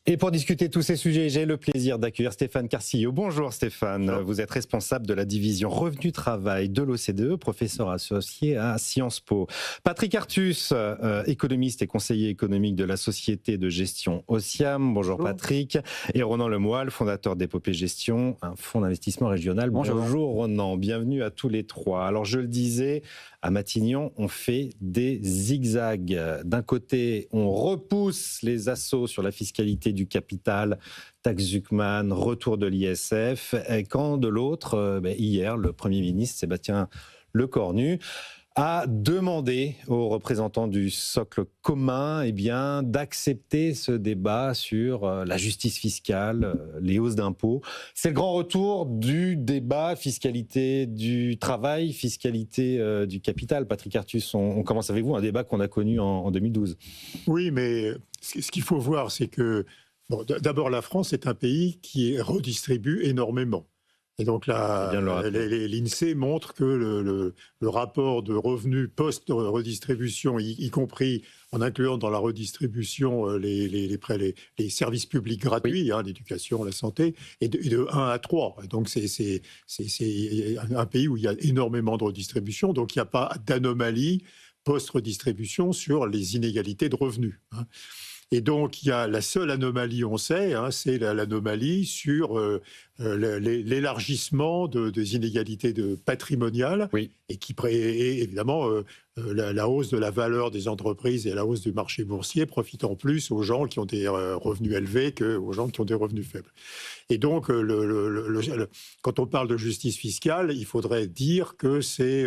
Et pour discuter de tous ces sujets, j'ai le plaisir d'accueillir Stéphane Carcillo. Bonjour Stéphane, bonjour. Vous êtes responsable de la division Revenu-Travail de l'OCDE, professeur associé à Sciences Po. Patrick Artus, économiste et conseiller économique de la société de gestion OSIAM. Bonjour Patrick. Et Ronan Lemoyle, fondateur d'Épopée Gestion, un fonds d'investissement régional. Bonjour Ronan, bienvenue à tous les trois. Alors je le disais, à Matignon, on fait des zigzags. D'un côté, on repousse les assauts sur la fiscalité du capital, taxe Zuckman, retour de l'ISF, quand de l'autre, hier, le Premier ministre Sébastien Lecornu a demandé aux représentants du socle commun d'accepter ce débat sur la justice fiscale, les hausses d'impôts. C'est le grand retour du débat fiscalité du travail, fiscalité du capital. Patrick Artus, on commence avec vous, un débat qu'on a connu en 2012. Oui, mais ce qu'il faut voir, c'est que d'abord la France est un pays qui redistribue énormément. Et donc l'INSEE montre que le rapport de revenus post-redistribution, y compris en incluant dans la redistribution les services publics gratuits, oui. L'éducation, la santé, est de 1 à 3. Donc c'est un pays où il y a énormément de redistribution, donc il n'y a pas d'anomalie post-redistribution sur les inégalités de revenus. Et donc, il y a la seule anomalie, on sait, c'est l'anomalie sur l'élargissement des inégalités patrimoniales, oui. Et qui évidemment la hausse de la valeur des entreprises et la hausse du marché boursier profitant plus aux gens qui ont des revenus élevés qu'aux gens qui ont des revenus faibles. Et donc, quand on parle de justice fiscale, il faudrait dire que c'est...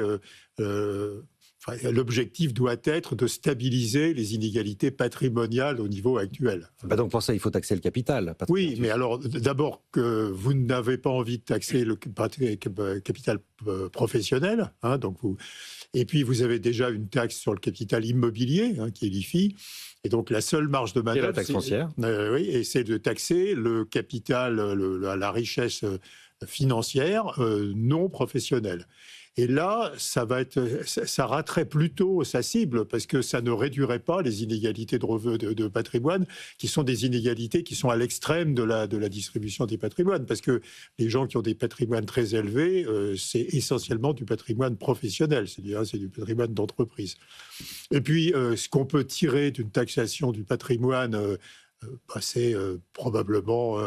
l'objectif doit être de stabiliser les inégalités patrimoniales au niveau actuel. Donc pour ça, il faut taxer le capital. Oui, mais alors d'abord que vous n'avez pas envie de taxer le capital professionnel, et puis vous avez déjà une taxe sur le capital immobilier, qui est l'IFI. Et donc la seule marge de manœuvre, c'est la taxe foncière. Oui, et c'est de taxer le capital, la richesse financière non professionnelle. Et là, ça raterait plutôt sa cible, parce que ça ne réduirait pas les inégalités de patrimoine, qui sont des inégalités qui sont à l'extrême de la distribution des patrimoines. Parce que les gens qui ont des patrimoines très élevés, c'est essentiellement du patrimoine professionnel, c'est-à-dire c'est du patrimoine d'entreprise. Et puis, ce qu'on peut tirer d'une taxation du patrimoine, c'est probablement...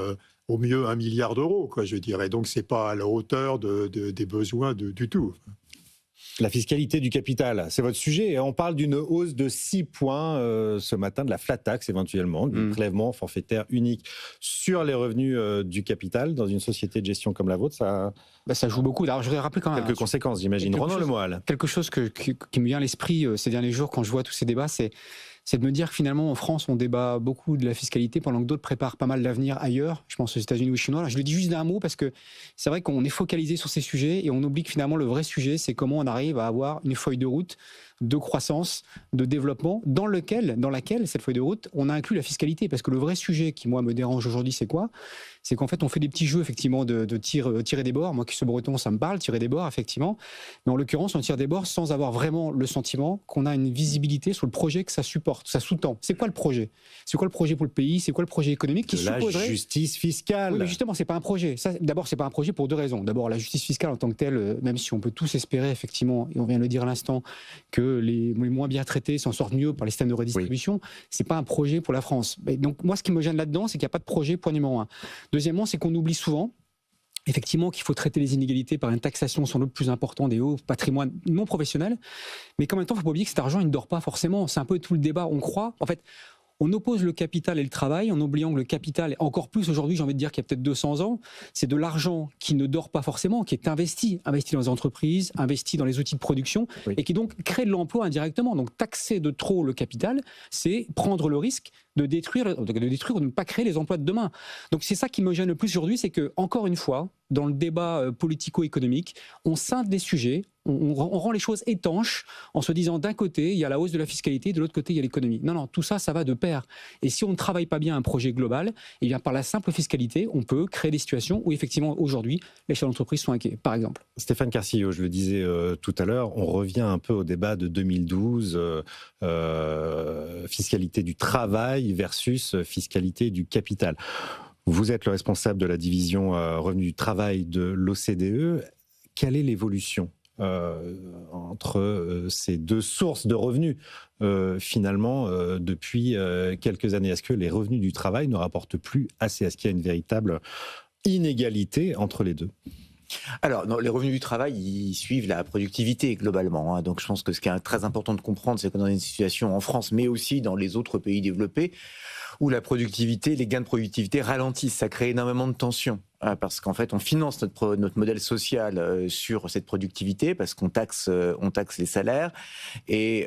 au mieux 1 milliard d'euros, je dirais. Donc, ce n'est pas à la hauteur des besoins du tout. La fiscalité du capital, c'est votre sujet. On parle d'une hausse de 6 points ce matin, de la flat tax éventuellement, du prélèvement forfaitaire unique sur les revenus du capital. Dans une société de gestion comme la vôtre, ça joue beaucoup. Alors, je voudrais rappeler quand même... Quelques conséquences, j'imagine. Ronan Lemoyle. Quelque chose qui me vient à l'esprit ces derniers jours quand je vois tous ces débats, c'est de me dire que finalement, en France, on débat beaucoup de la fiscalité pendant que d'autres préparent pas mal l'avenir ailleurs. Je pense aux États-Unis ou aux Chinois. Là, je le dis juste d'un mot parce que c'est vrai qu'on est focalisé sur ces sujets et on oublie que finalement, le vrai sujet, c'est comment on arrive à avoir une feuille de route de croissance, de développement, dans laquelle, cette feuille de route, on a inclus la fiscalité. Parce que le vrai sujet qui, moi, me dérange aujourd'hui, c'est quoi ? C'est qu'en fait, on fait des petits jeux, effectivement, de tirer des bords. Moi, qui suis breton, ça me parle, tirer des bords, effectivement. Mais en l'occurrence, on tire des bords sans avoir vraiment le sentiment qu'on a une visibilité sur le projet que ça supporte, ça sous-tend. C'est quoi le projet ? C'est quoi le projet pour le pays ? C'est quoi le projet économique qui supposerait... La justice fiscale. Oui, mais justement, c'est pas un projet. D'abord, c'est pas un projet pour 2 raisons. D'abord, la justice fiscale en tant que telle, même si on peut tous espérer, effectivement, et on vient de le dire à l'instant, que les moins bien traités s'en sortent mieux par les systèmes de redistribution, c'est pas un projet pour la France. Et donc, moi, ce qui me gêne là-dedans, c'est qu'il n'y a pas de projet, point numéro 1. Deuxièmement, c'est qu'on oublie souvent, effectivement, qu'il faut traiter les inégalités par une taxation sans doute plus importante des hauts patrimoines non professionnels. Mais qu'en même temps, il ne faut pas oublier que cet argent, il ne dort pas forcément. C'est un peu tout le débat. On croit, en fait, on oppose le capital et le travail en oubliant que le capital, encore plus aujourd'hui, j'ai envie de dire qu'il y a peut-être 200 ans, c'est de l'argent qui ne dort pas forcément, qui est investi dans les entreprises, investi dans les outils de production, oui. Et qui donc crée de l'emploi indirectement. Donc taxer de trop le capital, c'est prendre le risque de détruire ou de ne pas créer les emplois de demain. Donc c'est ça qui me gêne le plus aujourd'hui, c'est que, encore une fois, dans le débat politico-économique, on scinde des sujets, on rend les choses étanches en se disant d'un côté, il y a la hausse de la fiscalité, de l'autre côté, il y a l'économie. Non, tout ça, ça va de pair. Et si on ne travaille pas bien un projet global, eh bien, par la simple fiscalité, on peut créer des situations où, effectivement, aujourd'hui, les chefs d'entreprise sont inquiets, par exemple. Stéphane Carcillo, je le disais tout à l'heure, on revient un peu au débat de 2012, fiscalité du travail versus fiscalité du capital. Vous êtes le responsable de la division revenu du travail de l'OCDE. Quelle est l'évolution entre ces deux sources de revenus finalement depuis quelques années? Est-ce que les revenus du travail ne rapportent plus assez? Est-ce qu'il y a une véritable inégalité entre les deux? Alors, non, les revenus du travail, ils suivent la productivité globalement. Donc, je pense que ce qui est très important de comprendre, c'est que dans une situation en France, mais aussi dans les autres pays développés, où la productivité, les gains de productivité ralentissent, ça crée énormément de tensions. Parce qu'en fait, on finance notre modèle social sur cette productivité, parce qu'on taxe les salaires, et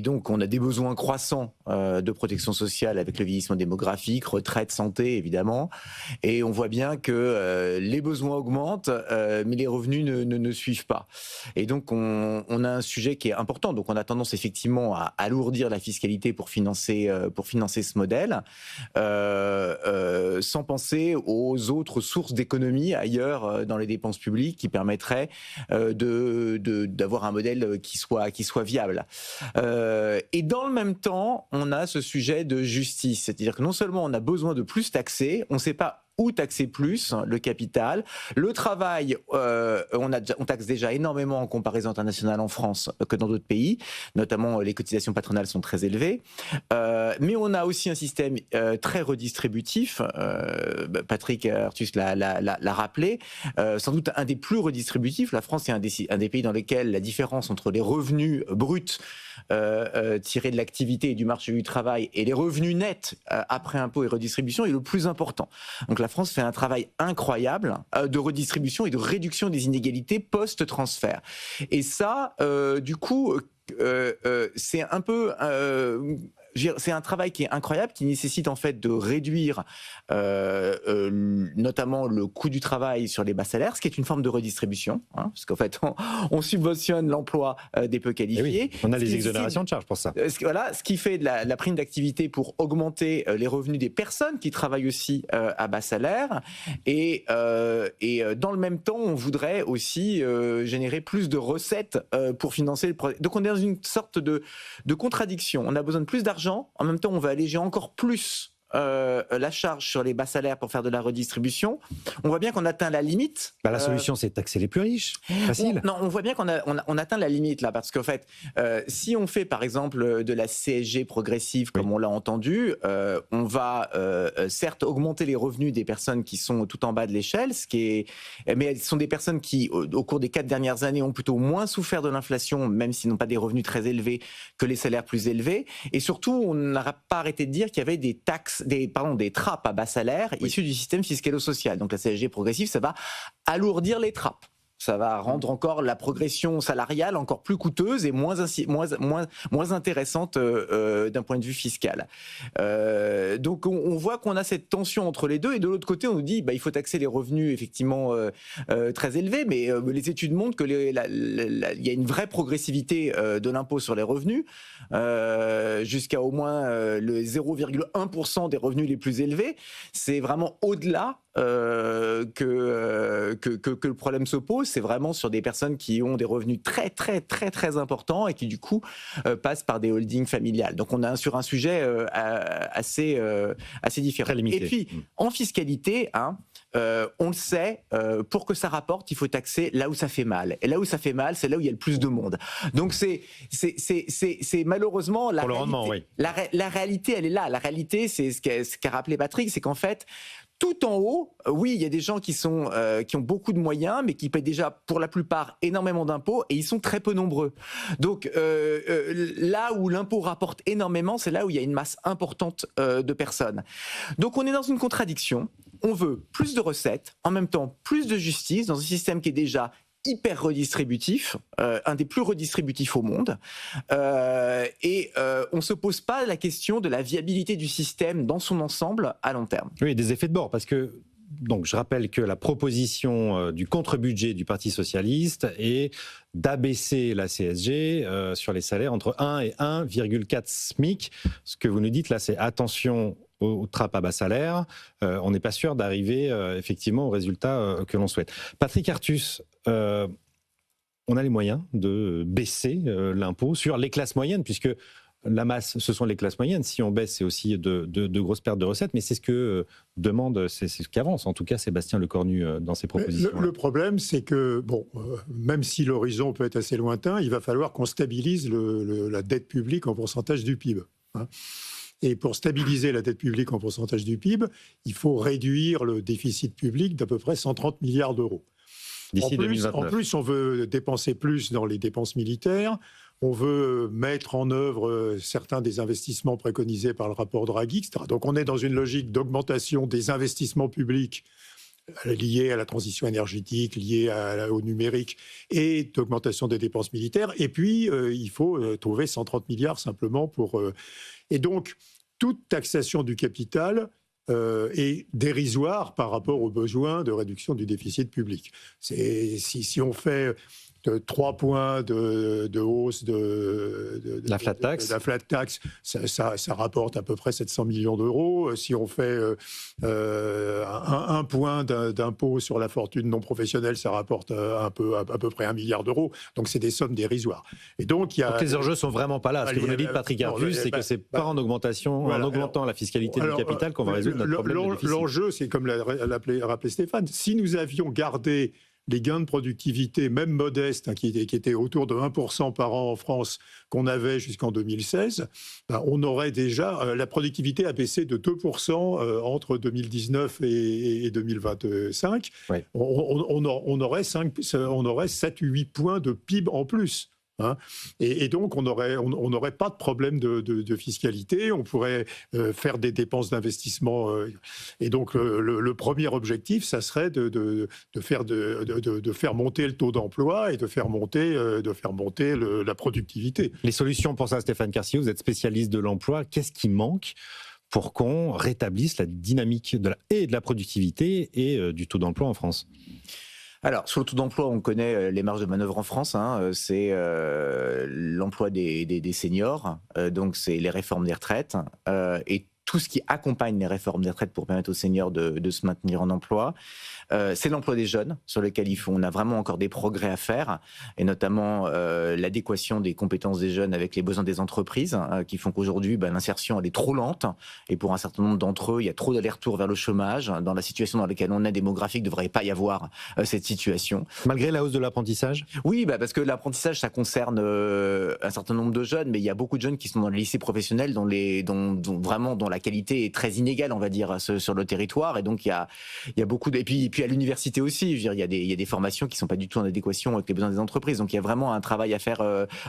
donc on a des besoins croissants de protection sociale avec le vieillissement démographique, retraite, santé évidemment, et on voit bien que les besoins augmentent, mais les revenus ne suivent pas. Et donc on a un sujet qui est important. Donc on a tendance effectivement à alourdir la fiscalité pour financer ce modèle, sans penser aux autres sources d'économie ailleurs dans les dépenses publiques qui permettraient d'avoir un modèle qui soit viable. Et dans le même temps, on a ce sujet de justice, c'est-à-dire que non seulement on a besoin de plus taxer, on ne sait pas où taxer plus le capital. Le travail, on taxe déjà énormément en comparaison internationale en France que dans d'autres pays, notamment les cotisations patronales sont très élevées. Mais on a aussi un système très redistributif. Patrick Artus l'a rappelé, sans doute un des plus redistributifs. La France est un des pays dans lesquels la différence entre les revenus bruts tirés de l'activité et du marché du travail et les revenus nets après impôts et redistribution est le plus important. Donc la France fait un travail incroyable de redistribution et de réduction des inégalités post-transfert. Et ça, du coup, c'est un peu... c'est un travail qui est incroyable, qui nécessite en fait de réduire notamment le coût du travail sur les bas salaires, ce qui est une forme de redistribution, parce qu'en fait on subventionne l'emploi des peu qualifiés. Oui, on a les exonérations de charges pour ça. Voilà, ce qui fait de la prime d'activité pour augmenter les revenus des personnes qui travaillent aussi à bas salaire. Et dans le même temps, on voudrait aussi générer plus de recettes pour financer le projet. Donc on est dans une sorte de contradiction. On a besoin de plus d'argent. En même temps, on va alléger encore plus la charge sur les bas salaires pour faire de la redistribution. On voit bien qu'on atteint la limite. La solution, c'est de taxer les plus riches. Facile. On voit bien qu'on atteint la limite là, parce qu'en fait, si on fait par exemple de la CSG progressive, comme on l'a entendu, on va certes augmenter les revenus des personnes qui sont tout en bas de l'échelle, mais ce sont des personnes qui, au cours des 4 dernières années, ont plutôt moins souffert de l'inflation, même s'ils n'ont pas des revenus très élevés, que les salaires plus élevés. Et surtout, on n'a pas arrêté de dire qu'il y avait des trappes à bas salaire issues du système fiscalo-social. Donc la CSG progressive, ça va alourdir les trappes. Ça va rendre encore la progression salariale encore plus coûteuse et moins intéressante d'un point de vue fiscal. Donc on voit qu'on a cette tension entre les deux, et de l'autre côté on nous dit il faut taxer les revenus effectivement très élevés, mais les études montrent que il y a une vraie progressivité de l'impôt sur les revenus, jusqu'à au moins le 0,1% des revenus les plus élevés. C'est vraiment au-delà que le problème se pose. C'est vraiment sur des personnes qui ont des revenus très très très très importants et qui du coup passent par des holdings familiales. Donc on est sur un sujet assez différent. Très limité. Et puis en fiscalité, on le sait, pour que ça rapporte, il faut taxer là où ça fait mal. Et là où ça fait mal, c'est là où il y a le plus de monde. Donc c'est malheureusement la réalité. Rendement, oui. La réalité, elle est là. La réalité, c'est ce qu'a rappelé Patrick, c'est qu'en fait, tout en haut, oui, il y a des gens qui ont beaucoup de moyens, mais qui paient déjà pour la plupart énormément d'impôts, et ils sont très peu nombreux. Donc là où l'impôt rapporte énormément, c'est là où il y a une masse importante de personnes. Donc on est dans une contradiction. On veut plus de recettes, en même temps plus de justice, dans un système qui est déjà hyper redistributif, un des plus redistributifs au monde, et on ne se pose pas la question de la viabilité du système dans son ensemble à long terme. Oui, des effets de bord, parce que donc je rappelle que la proposition du contre-budget du Parti socialiste est d'abaisser la CSG sur les salaires entre 1 et 1,4 SMIC. Ce que vous nous dites là, c'est attention aux trappes à bas salaire. On n'est pas sûr d'arriver effectivement au résultat que l'on souhaite. Patrick Artus, on a les moyens de baisser l'impôt sur les classes moyennes, puisque la masse, ce sont les classes moyennes. Si on baisse, c'est aussi de grosses pertes de recettes, mais c'est ce que demande, c'est ce qu'avance en tout cas Sébastien Lecornu dans ses propositions. Le problème, c'est que, même si l'horizon peut être assez lointain, il va falloir qu'on stabilise la dette publique en pourcentage du PIB. Hein. Et pour stabiliser la dette publique en pourcentage du PIB, il faut réduire le déficit public d'à peu près 130 milliards d'euros. D'ici 2029. En plus, on veut dépenser plus dans les dépenses militaires. On veut mettre en œuvre certains des investissements préconisés par le rapport Draghi, etc. Donc on est dans une logique d'augmentation des investissements publics liés à la transition énergétique, liés au numérique, et d'augmentation des dépenses militaires. Et puis, il faut trouver 130 milliards simplement pour... Et donc, toute taxation du capital est dérisoire par rapport aux besoins de réduction du déficit public. Si on fait 3 points de hausse de la flat tax, ça rapporte à peu près 700 millions d'euros. Si on fait un point d'impôt sur la fortune non professionnelle, ça rapporte à peu près 1 milliard d'euros. Donc c'est des sommes dérisoires. Et donc les enjeux sont vraiment pas là. Ce que vous nous dites, Patrick Artus, c'est que c'est pas en augmentation, en augmentant la fiscalité du capital qu'on va résoudre notre problème de déficit. L'enjeu, c'est comme l'a rappelé Stéphane, si nous avions gardé les gains de productivité, même modestes, qui étaient autour de 1% par an en France, qu'on avait jusqu'en 2016, on aurait déjà... la productivité a baissé de 2% entre 2019 et 2025. Ouais. On aurait 7-8 points de PIB en plus. Hein, et donc, on n'aurait pas de problème de fiscalité, on pourrait faire des dépenses d'investissement. Et donc, le premier objectif, ça serait de faire monter le taux d'emploi et de faire monter la productivité. Les solutions pour ça, Stéphane Carcier, vous êtes spécialiste de l'emploi. Qu'est-ce qui manque pour qu'on rétablisse la dynamique de la productivité et du taux d'emploi en France ? Alors, sur le taux d'emploi, on connaît les marges de manœuvre en France. C'est l'emploi des seniors, donc c'est les réformes des retraites et tout ce qui accompagne les réformes des retraites pour permettre aux seniors de se maintenir en emploi. C'est l'emploi des jeunes, sur lequel on a vraiment encore des progrès à faire, et notamment l'adéquation des compétences des jeunes avec les besoins des entreprises, qui font qu'aujourd'hui, l'insertion elle est trop lente, et pour un certain nombre d'entre eux, il y a trop d'allers-retours vers le chômage. Dans la situation dans laquelle on est démographique, il ne devrait pas y avoir cette situation. Malgré la hausse de l'apprentissage ? Oui, parce que l'apprentissage, ça concerne un certain nombre de jeunes, mais il y a beaucoup de jeunes qui sont dans les lycées professionnels dont la qualité est très inégale, on va dire, sur le territoire, et donc il y a beaucoup et puis à l'université aussi, je veux dire, il y a des formations qui sont pas du tout en adéquation avec les besoins des entreprises, donc il y a vraiment un travail à faire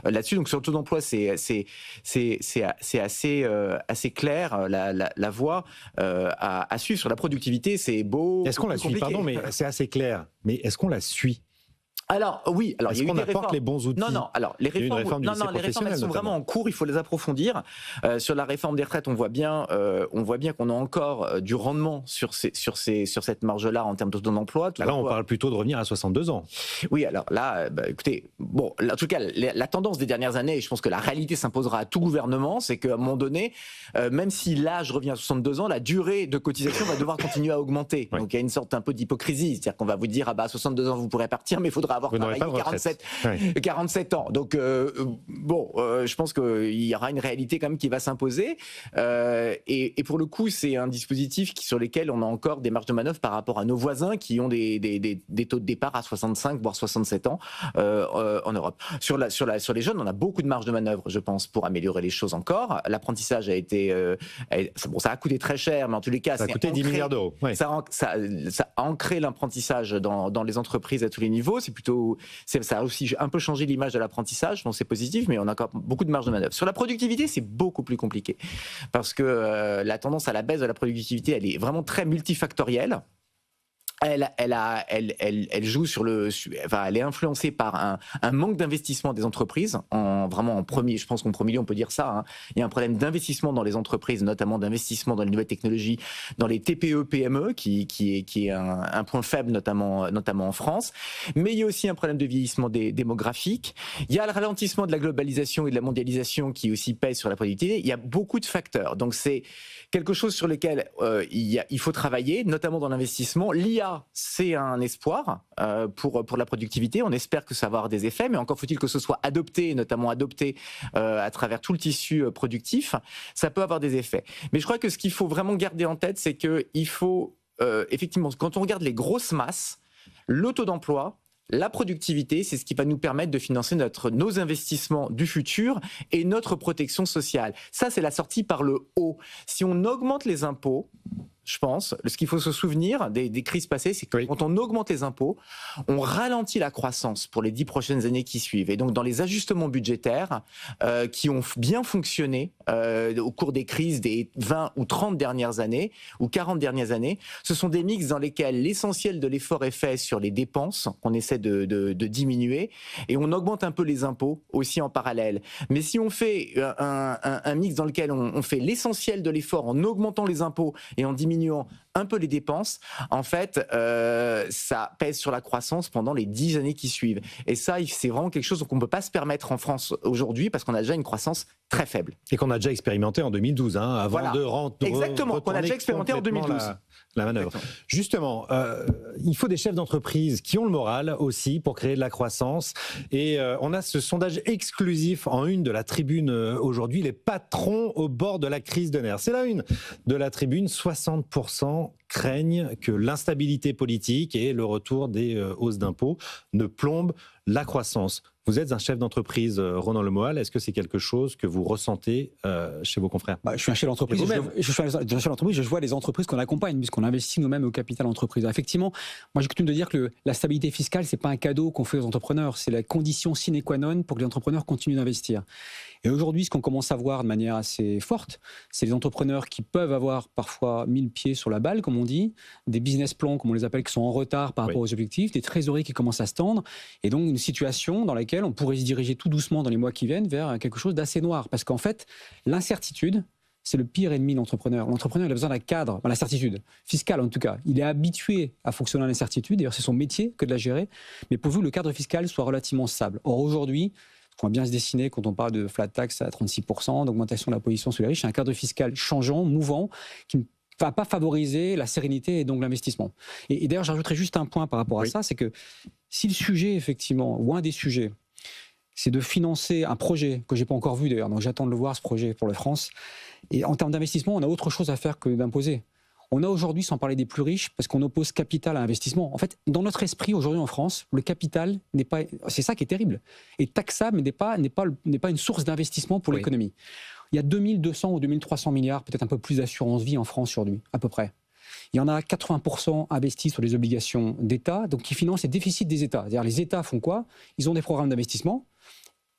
là-dessus. Donc sur le taux d'emploi, c'est assez clair la voie à suivre. Sur la productivité, c'est beau. Est-ce qu'on la suit ? Pardon, mais c'est assez clair. Mais est-ce qu'on la suit ? Alors oui, il y a eu des réformes. Les bons outils. Non, alors les réformes, elles sont vraiment en cours. Il faut les approfondir. Sur la réforme des retraites, on voit bien qu'on a encore du rendement sur cette marge-là en termes de taux d'emploi. Là, on parle plutôt de revenir à 62 ans. Oui, alors là, écoutez, en tout cas, la tendance des dernières années, et je pense que la réalité s'imposera à tout gouvernement, c'est qu'à un moment donné, même si l'âge revient à 62 ans, la durée de cotisation va devoir continuer à augmenter. Ouais. Donc il y a une sorte un peu d'hypocrisie, c'est-à-dire qu'on va vous dire à 62 ans vous pourrez partir, mais il faudra avoir travaillé 47 ans. Donc je pense qu'il y aura une réalité quand même qui va s'imposer. Et pour le coup, c'est un dispositif sur lequel on a encore des marges de manœuvre par rapport à nos voisins qui ont des taux de départ à 65 voire 67 ans en Europe. Sur les jeunes, on a beaucoup de marges de manœuvre, je pense, pour améliorer les choses encore. L'apprentissage a été ça a coûté très cher, mais en tous les cas, ça a coûté 10 milliards d'euros. Ouais. Ça a ancré l'apprentissage dans les entreprises à tous les niveaux. Ça a aussi un peu changé l'image de l'apprentissage, donc c'est positif, mais on a encore beaucoup de marge de manœuvre. Sur la productivité, c'est beaucoup plus compliqué, parce que la tendance à la baisse de la productivité, elle est vraiment très multifactorielle. elle joue sur elle est influencée par un manque d'investissement des entreprises. Vraiment en premier, je pense qu'en premier lieu, on peut dire ça. Hein. Il y a un problème d'investissement dans les entreprises, notamment d'investissement dans les nouvelles technologies, dans les TPE, PME, qui est un point faible, notamment en France. Mais il y a aussi un problème de vieillissement démographique. Il y a le ralentissement de la globalisation et de la mondialisation qui aussi pèse sur la productivité. Il y a beaucoup de facteurs. Donc c'est quelque chose sur lequel il faut travailler, notamment dans l'investissement. L'IA, c'est un espoir pour la productivité. On espère que ça va avoir des effets, mais encore faut-il que ce soit adopté, notamment adopté à travers tout le tissu productif. Ça peut avoir des effets. Mais je crois que ce qu'il faut vraiment garder en tête, c'est qu'il faut, effectivement, quand on regarde les grosses masses, le taux d'emploi, la productivité, c'est ce qui va nous permettre de financer nos investissements du futur et notre protection sociale. Ça, c'est la sortie par le haut. Si on augmente les impôts, je pense, ce qu'il faut se souvenir des crises passées, c'est que quand on augmente les impôts, on ralentit la croissance pour les 10 prochaines années qui suivent. Et donc, dans les ajustements budgétaires qui ont bien fonctionné au cours des crises des 20 ou 30 dernières années, ou 40 dernières années, ce sont des mix dans lesquels l'essentiel de l'effort est fait sur les dépenses qu'on essaie de diminuer, et on augmente un peu les impôts aussi en parallèle. Mais si on fait un mix dans lequel on fait l'essentiel de l'effort en augmentant les impôts et en diminuant un peu les dépenses, en fait, ça pèse sur la croissance pendant les 10 années qui suivent. Et ça, c'est vraiment quelque chose qu'on ne peut pas se permettre en France aujourd'hui parce qu'on a déjà une croissance très faible. Et qu'on a déjà expérimenté en 2012, hein, avant de rentrer. Exactement, qu'on a déjà expérimenté en 2012. La manœuvre. Justement, il faut des chefs d'entreprise qui ont le moral aussi pour créer de la croissance. Et on a ce sondage exclusif en une de la Tribune aujourd'hui, les patrons au bord de la crise de nerfs. C'est la une de la Tribune, 60% craignent que l'instabilité politique et le retour des hausses d'impôts ne plombent la croissance. Vous êtes un chef d'entreprise, Ronan Le Moal. Est-ce que c'est quelque chose que vous ressentez chez vos confrères ? Je suis un chef d'entreprise. Je vois les entreprises qu'on accompagne, puisqu'on investit nous-mêmes au capital entreprise. Effectivement, moi j'ai coutume de dire que la stabilité fiscale, c'est pas un cadeau qu'on fait aux entrepreneurs, c'est la condition sine qua non pour que les entrepreneurs continuent d'investir. Et aujourd'hui, ce qu'on commence à voir de manière assez forte, c'est les entrepreneurs qui peuvent avoir parfois 1000 pieds sur la balle, comme on dit, des business plans, comme on les appelle, qui sont en retard par rapport aux objectifs, des trésoreries qui commencent à se tendre, et donc une situation dans laquelle on pourrait se diriger tout doucement dans les mois qui viennent vers quelque chose d'assez noir. Parce qu'en fait, l'incertitude, c'est le pire ennemi de l'entrepreneur. L'entrepreneur, il a besoin d'un cadre, l'incertitude fiscale en tout cas. Il est habitué à fonctionner à l'incertitude, d'ailleurs c'est son métier que de la gérer, mais pourvu que le cadre fiscal soit relativement stable. Or aujourd'hui, on va bien se dessiner quand on parle de flat tax à 36%, d'augmentation de la position sur les riches, c'est un cadre fiscal changeant, mouvant, qui ne va pas favoriser la sérénité et donc l'investissement. Et d'ailleurs, j'ajouterais juste un point par rapport à ça, c'est que si le sujet, effectivement, ou un des sujets, c'est de financer un projet que je n'ai pas encore vu d'ailleurs, donc j'attends de le voir, ce projet pour la France, et en termes d'investissement, on a autre chose à faire que d'imposer. On a aujourd'hui, sans parler des plus riches, parce qu'on oppose capital à investissement. En fait, dans notre esprit, aujourd'hui en France, le capital n'est pas... C'est ça qui est terrible. Et taxable, mais n'est pas une source d'investissement pour l'économie. Il y a 2200 ou 2300 milliards, peut-être un peu plus d'assurance vie en France aujourd'hui, à peu près. Il y en a 80% investis sur les obligations d'État, donc qui financent les déficits des États. C'est-à-dire les États font quoi ? Ils ont des programmes d'investissement,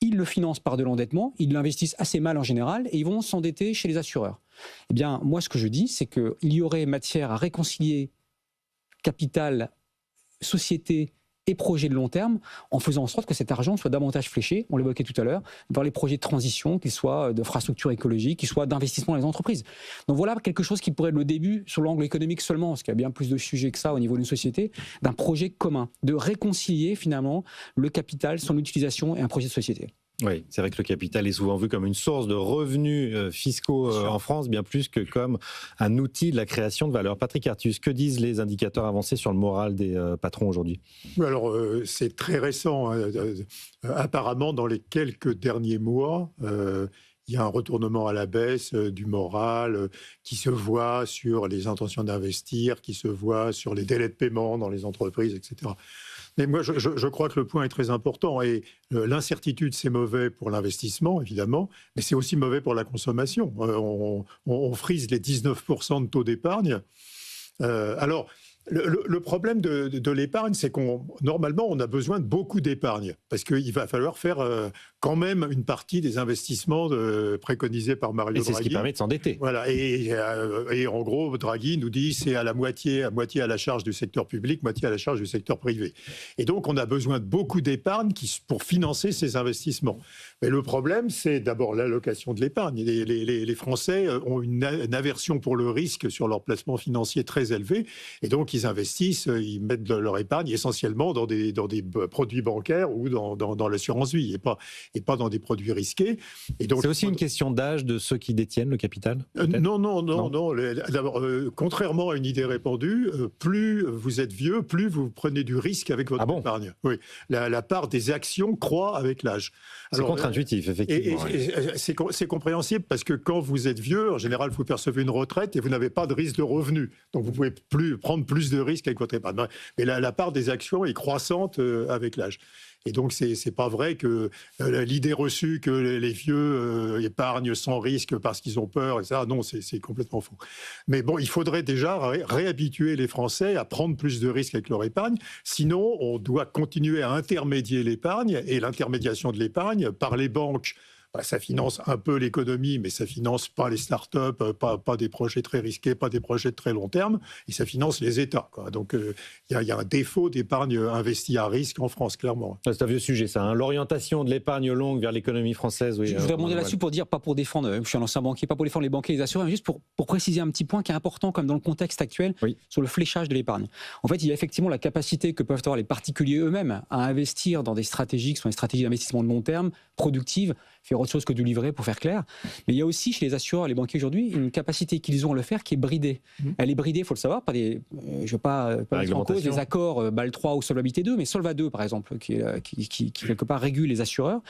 ils le financent par de l'endettement, ils l'investissent assez mal en général et ils vont s'endetter chez les assureurs. Eh bien, moi, ce que je dis, c'est qu'il y aurait matière à réconcilier capital, société et projets de long terme en faisant en sorte que cet argent soit davantage fléché, on l'évoquait tout à l'heure, dans les projets de transition, qu'ils soient d'infrastructures écologiques, qu'ils soient d'investissement dans les entreprises. Donc voilà quelque chose qui pourrait être le début, sur l'angle économique seulement, parce qu'il y a bien plus de sujets que ça au niveau d'une société, d'un projet commun, de réconcilier finalement le capital, son utilisation et un projet de société. Oui, c'est vrai que le capital est souvent vu comme une source de revenus fiscaux en France, bien plus que comme un outil de la création de valeur. Patrick Artus, que disent les indicateurs avancés sur le moral des patrons aujourd'hui ? Alors, c'est très récent. Apparemment, dans les quelques derniers mois, il y a un retournement à la baisse du moral qui se voit sur les intentions d'investir, qui se voit sur les délais de paiement dans les entreprises, etc. Mais moi, je crois que le point est très important. Et l'incertitude, c'est mauvais pour l'investissement, évidemment, mais c'est aussi mauvais pour la consommation. On frise les 19% de taux d'épargne. Alors, Le problème de l'épargne, c'est normalement, on a besoin de beaucoup d'épargne, parce qu'il va falloir faire quand même une partie des investissements préconisés par Mario Draghi. Et c'est ce qui permet de s'endetter. Voilà, et en gros, Draghi nous dit c'est à moitié à la charge du secteur public, moitié à la charge du secteur privé. Et donc, on a besoin de beaucoup d'épargne pour financer ces investissements. Mais le problème, c'est d'abord l'allocation de l'épargne. Les Français ont une aversion pour le risque sur leur placement financier très élevé, et donc ils investissent, ils mettent leur épargne essentiellement dans des produits bancaires ou dans l'assurance vie, et pas dans des produits risqués. Et donc, c'est aussi une question d'âge de ceux qui détiennent le capital ? Non. D'abord, contrairement à une idée répandue, plus vous êtes vieux, plus vous prenez du risque avec votre épargne. Oui, la part des actions croît avec l'âge. C'est contre-intuitif, effectivement. C'est compréhensible parce que quand vous êtes vieux, en général, vous percevez une retraite et vous n'avez pas de risque de revenu. Donc, vous pouvez prendre plus de risques avec votre épargne. Mais la part des actions est croissante avec l'âge. Et donc, c'est pas vrai que l'idée reçue que les vieux épargnent sans risque parce qu'ils ont peur, etc. Non, c'est complètement faux. Mais bon, il faudrait déjà réhabituer les Français à prendre plus de risques avec leur épargne. Sinon, on doit continuer à intermédier l'épargne, et l'intermédiation de l'épargne par les banques. Ça finance un peu l'économie, mais ça finance pas les start-up, pas des projets très risqués, pas des projets de très long terme, et ça finance les États, quoi. Donc, il y a un défaut d'épargne investie à risque en France, clairement. C'est un vieux sujet, ça. Hein. L'orientation de l'épargne longue vers l'économie française. Oui, je voudrais rebondir là-dessus pour dire, pas pour défendre, je suis un ancien banquier, pas pour défendre les banquiers et les assureurs, mais juste pour préciser un petit point qui est important, comme dans le contexte actuel, sur le fléchage de l'épargne. En fait, il y a effectivement la capacité que peuvent avoir les particuliers eux-mêmes à investir dans des stratégies qui sont des stratégies d'investissement de long terme, productives, faire autre chose que du livret, pour faire clair. Mais il y a aussi chez les assureurs et les banquiers aujourd'hui une capacité qu'ils ont à le faire qui est bridée. Elle est bridée, il faut le savoir, je ne veux pas mettre en cause les accords BAL 3 ou Solvabilité 2, mais Solva 2, par exemple, qui quelque part régule les assureurs,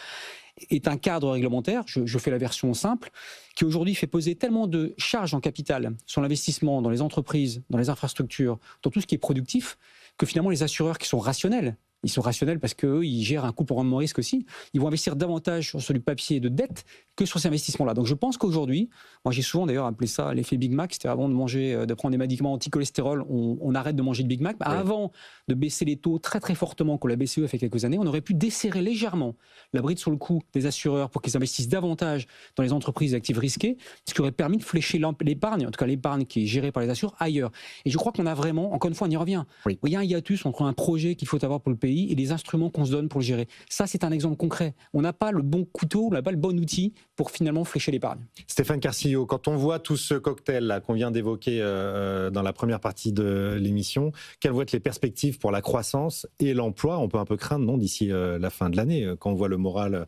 est un cadre réglementaire, je fais la version simple, qui aujourd'hui fait peser tellement de charges en capital sur l'investissement dans les entreprises, dans les infrastructures, dans tout ce qui est productif, que finalement les assureurs qui sont rationnels, ils sont rationnels parce qu'eux, ils gèrent un coût pour rendement risque aussi. Ils vont investir davantage sur du papier de dette que sur ces investissements-là. Donc je pense qu'aujourd'hui, moi j'ai souvent d'ailleurs appelé ça l'effet Big Mac, c'était avant de prendre des médicaments anti-cholestérol, on arrête de manger de Big Mac. Oui. Avant de baisser les taux très très fortement, comme la BCE a fait quelques années, on aurait pu desserrer légèrement la bride sur le cou des assureurs pour qu'ils investissent davantage dans les entreprises et actifs risqués, ce qui aurait permis de flécher l'épargne, en tout cas l'épargne qui est gérée par les assureurs, ailleurs. Et je crois qu'on a vraiment, encore une fois on y revient, il y a un hiatus entre un projet qu'il faut avoir pour le pays et les instruments qu'on se donne pour le gérer. Ça, c'est un exemple concret. On n'a pas le bon couteau, on n'a pas le bon outil pour finalement flécher l'épargne. Stéphane Carcillo, quand on voit tout ce cocktail qu'on vient d'évoquer dans la première partie de l'émission, quelles vont être les perspectives pour la croissance et l'emploi ? On peut un peu craindre, non, d'ici la fin de l'année, quand on voit le moral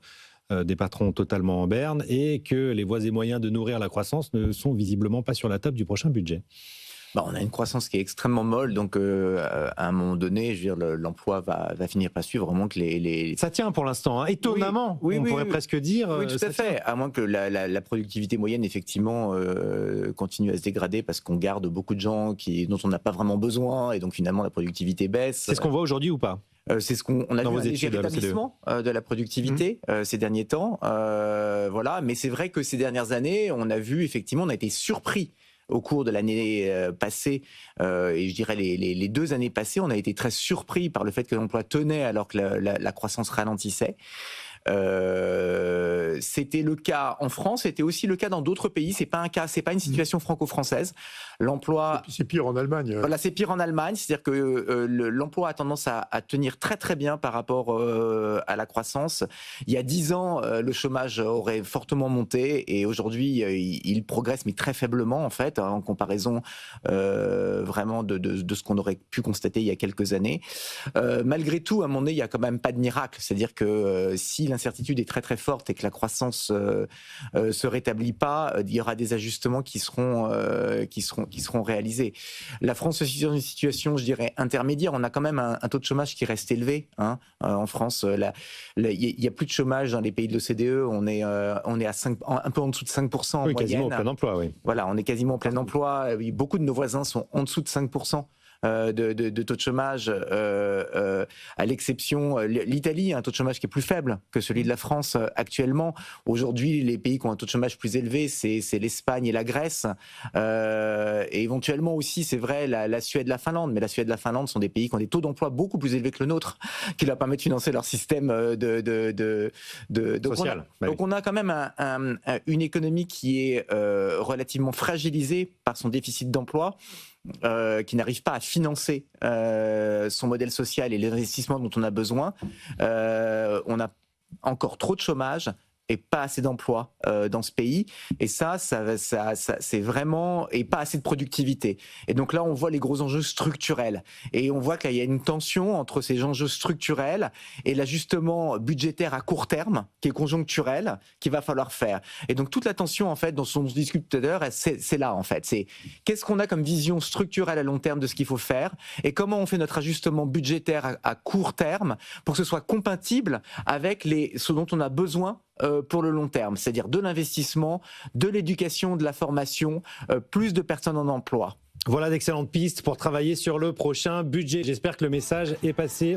des patrons totalement en berne et que les voies et moyens de nourrir la croissance ne sont visiblement pas sur la table du prochain budget. On a une croissance qui est extrêmement molle, donc à un moment donné, je veux dire, l'emploi va finir par suivre, vraiment que les... Ça tient pour l'instant, hein. Étonnamment, on pourrait presque dire. Oui, tout à fait, à moins que la productivité moyenne, effectivement, continue à se dégrader parce qu'on garde beaucoup de gens dont on n'a pas vraiment besoin, et donc finalement la productivité baisse. C'est ce qu'on voit aujourd'hui ou pas ? C'est ce qu'on a vu, un léger rétablissement de la productivité ces derniers temps. Voilà, mais c'est vrai que ces dernières années, on a vu, effectivement, on a été surpris au cours de l'année passée, et je dirais les 2 années passées, on a été très surpris par le fait que l'emploi tenait alors que la croissance ralentissait. C'était le cas en France, c'était aussi le cas dans d'autres pays. C'est pas une situation franco-française. L'emploi, c'est pire en Allemagne. Voilà, c'est pire en Allemagne, c'est-à-dire que l'emploi a tendance à tenir très très bien par rapport à la croissance. Il y a 10 ans, le chômage aurait fortement monté, et aujourd'hui, il progresse, mais très faiblement en fait, en comparaison vraiment de ce qu'on aurait pu constater il y a quelques années. Malgré tout, à un moment donné, il y a quand même pas de miracle, c'est-à-dire que si l'incertitude est très très forte et que la croissance se rétablit pas, il y aura des ajustements qui seront réalisés. La France est dans une situation, je dirais, intermédiaire. On a quand même un taux de chômage qui reste élevé, hein, en France. Il y a plus de chômage dans les pays de l'OCDE. On est à un peu en dessous de 5% en moyenne. Quasiment en plein emploi, oui. Voilà, on est quasiment en plein emploi. Beaucoup de nos voisins sont en dessous de 5%. de taux de chômage, à l'exception l'Italie a un taux de chômage qui est plus faible que celui de la France actuellement. Aujourd'hui, les pays qui ont un taux de chômage plus élevé, c'est l'Espagne et la Grèce, et éventuellement aussi, c'est vrai, la Suède, la Finlande. Mais la Suède et la Finlande sont des pays qui ont des taux d'emploi beaucoup plus élevés que le nôtre, qui leur permettent de financer leur système social. Donc on a quand même une économie qui est relativement fragilisée par son déficit d'emploi, qui n'arrive pas à financer son modèle social et les investissements dont on a besoin. On a encore trop de chômage et pas assez d'emplois dans ce pays, et ça c'est vraiment, et pas assez de productivité. Et donc là, on voit les gros enjeux structurels, et on voit qu'il y a une tension entre ces enjeux structurels et l'ajustement budgétaire à court terme, qui est conjoncturel, qu'il va falloir faire. Et donc toute la tension, en fait, dont on se discute tout à l'heure, c'est là, en fait. C'est qu'est-ce qu'on a comme vision structurelle à long terme de ce qu'il faut faire, et comment on fait notre ajustement budgétaire à court terme pour que ce soit compatible avec ce dont on a besoin pour le long terme, c'est-à-dire de l'investissement, de l'éducation, de la formation, plus de personnes en emploi. Voilà d'excellentes pistes pour travailler sur le prochain budget. J'espère que le message est passé.